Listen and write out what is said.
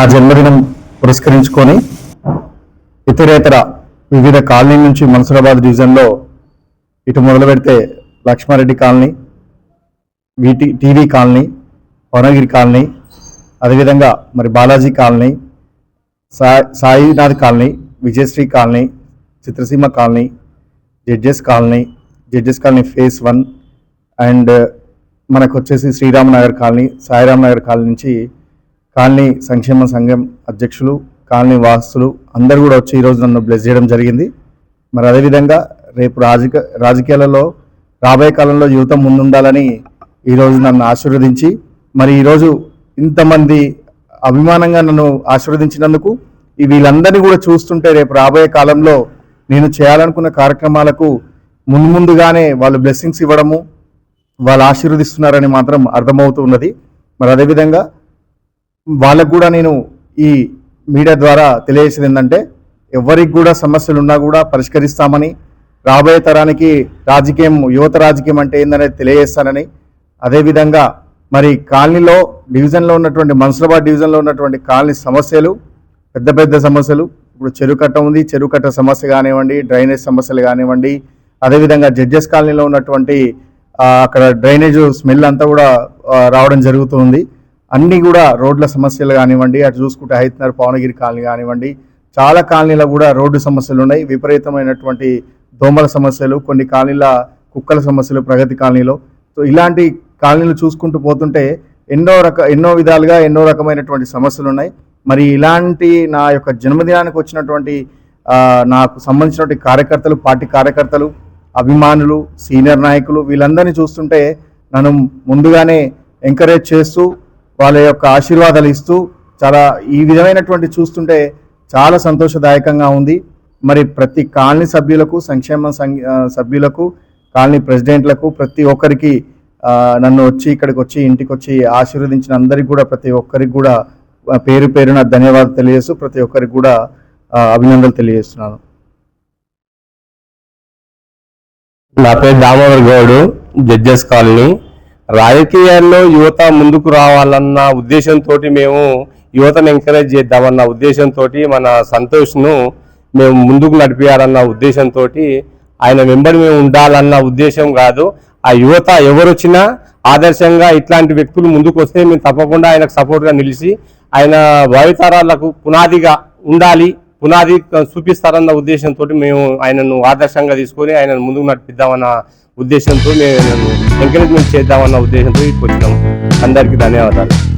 నా జన్మదినం పురస్కరించుకొని ఇతరేతర వివిధ కాలనీ నుంచి మన్సూరాబాద్ డివిజన్లో ఇటు మొదలు పెడితే Lakshmareddy colony, TV colony, Vanagiri colony, అదేవిధంగా మరి Balaji colony, Sainath colony, Vijayasri colony, Chitraseema colony, judges colony phase 1 and మనకు వచ్చేసి శ్రీరామ్ నగర్ కాలనీ, సాయిరామ్ నగర్ కాలనీ నుంచి కాలనీ సంక్షేమ సంఘం అధ్యక్షులు, కాలనీ వాసులు అందరూ కూడా వచ్చి ఈరోజు నన్ను బ్లెస్ చేయడం జరిగింది. మరి అదేవిధంగా రేపు రాజకీయాలలో రాబోయే కాలంలో యువత ముందుండాలని ఈరోజు నన్ను ఆశీర్వదించి మరి ఈరోజు ఇంతమంది అభిమానంగా నన్ను ఆశీర్వదించినందుకు వీళ్ళందరినీ కూడా చూస్తుంటే రేపు రాబోయే కాలంలో నేను చేయాలనుకున్న కార్యక్రమాలకు ముందుగానే వాళ్ళు బ్లెస్సింగ్స్ ఇవ్వడము, వాళ్ళు ఆశీర్వదిస్తున్నారని మాత్రం అర్థమవుతూ ఉన్నది. మరి అదేవిధంగా వాళ్ళకు కూడా నేను ఈ మీడియా ద్వారా తెలియజేసేది ఏంటంటే ఎవరికి కూడా సమస్యలు ఉన్నా కూడా పరిష్కరిస్తామని, రాబోయే తరానికి యువత రాజకీయం అంటే ఏందనేది తెలియజేస్తానని, అదేవిధంగా మరి కాలనీలో డివిజన్లో ఉన్నటువంటి మన్సూరాబాద్ డివిజన్లో ఉన్నటువంటి కాలనీ సమస్యలు పెద్ద సమస్యలు, ఇప్పుడు చెరుకట్ట ఉంది, చెరుకట్ట సమస్య కానివ్వండి, డ్రైనేజ్ సమస్యలు కానివ్వండి, అదేవిధంగా జడ్జెస్ కాలనీలో ఉన్నటువంటి అక్కడ డ్రైనేజ్ స్మెల్ అంతా కూడా రావడం జరుగుతుంది. అన్నీ కూడా రోడ్ల సమస్యలు కానివ్వండి, అటు చూసుకుంటే హైత్నగర్ పవనగిరి కాలనీ కానివ్వండి, చాలా కాలనీలో కూడా రోడ్డు సమస్యలు ఉన్నాయి, విపరీతమైనటువంటి దోమల సమస్యలు, కొన్ని కాలనీల కుక్కల సమస్యలు ప్రగతి కాలనీలో. సో ఇలాంటి కాలనీలు చూసుకుంటూ పోతుంటే ఎన్నో విధాలుగా ఎన్నో రకమైనటువంటి సమస్యలు ఉన్నాయి. మరి ఇలాంటి నా యొక్క జన్మదినానికి వచ్చినటువంటి నాకు సంబంధించినటువంటి కార్యకర్తలు, పార్టీ కార్యకర్తలు, అభిమానులు, సీనియర్ నాయకులు వీళ్ళందరినీ చూస్తుంటే నన్ను ముందుగానే ఎంకరేజ్ చేస్తూ వాళ్ళ యొక్క ఆశీర్వాదాలు ఇస్తూ చాలా ఈ విధమైనటువంటి చూస్తుంటే చాలా సంతోషదాయకంగా ఉంది. మరి ప్రతి కాలనీ సభ్యులకు, సంక్షేమ సభ్యులకు, కాలనీ ప్రెసిడెంట్లకు, ప్రతి ఒక్కరికి నన్ను ఇక్కడికి వచ్చి ఇంటికి వచ్చి ఆశీర్వదించిన అందరికి కూడా ప్రతి ఒక్కరికి కూడా పేరు పేరున ధన్యవాదాలు తెలియజేస్తూ ప్రతి ఒక్కరికి కూడా అభినందనలు తెలియజేస్తున్నాను. నా పేరు దామోదర్ గౌడ్, జడ్జెస్ కాలనీ. రాజకీయాల్లో యువత ముందుకు రావాలన్న ఉద్దేశంతో మేము యువతను ఎంకరేజ్ చేద్దామన్న ఉద్దేశంతో మన సంతోష్ను మేము ముందుకు నడిపించాలన్న ఉద్దేశంతో ఆయన వెంబడి మేము ఉండాలన్న ఉద్దేశం కాదు. ఆ యువత ఎవరు వచ్చినా ఆదర్శంగా ఇట్లాంటి వ్యక్తులు ముందుకు వస్తే మేము తప్పకుండా ఆయనకు సపోర్ట్గా నిలిచి ఆయన భావితరాలకు పునాదిగా ఉండాలి, పునాది చూపిస్తారన్న ఉద్దేశంతో మేము ఆయనను ఆదర్శంగా తీసుకొని ఆయనను ముందుకు నడిపిద్దామన్న ఉద్దేశంతో మేము ఎంకరేజ్మెంట్ చేద్దామన్న ఉద్దేశంతో ఇక్కడికి వచ్చినాము. అందరికీ ధన్యవాదాలు.